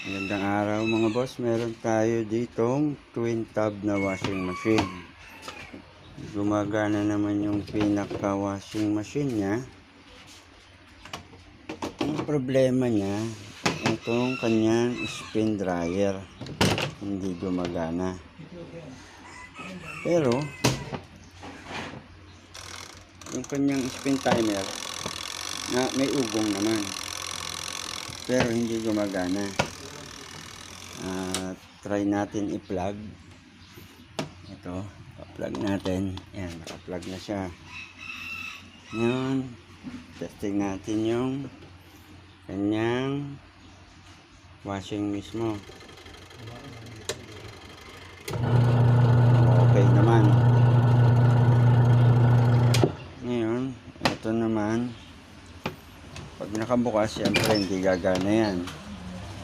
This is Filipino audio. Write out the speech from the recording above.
Magandang araw mga boss, meron tayo ditong twin tub na washing machine. Gumagana naman yung pinaka washing machine nya. Ang problema nya, itong kanyang spin dryer hindi gumagana. Pero yung kanyang spin timer na may ugong naman, pero hindi gumagana. Try natin i-plug ito, pa-plug natin. Yan, naka-plug na siya. Yun, testing natin yung kanyang washing mismo. Okay naman. Ngayon, ito naman, pag nakabukas, siyempre hindi gagana yan.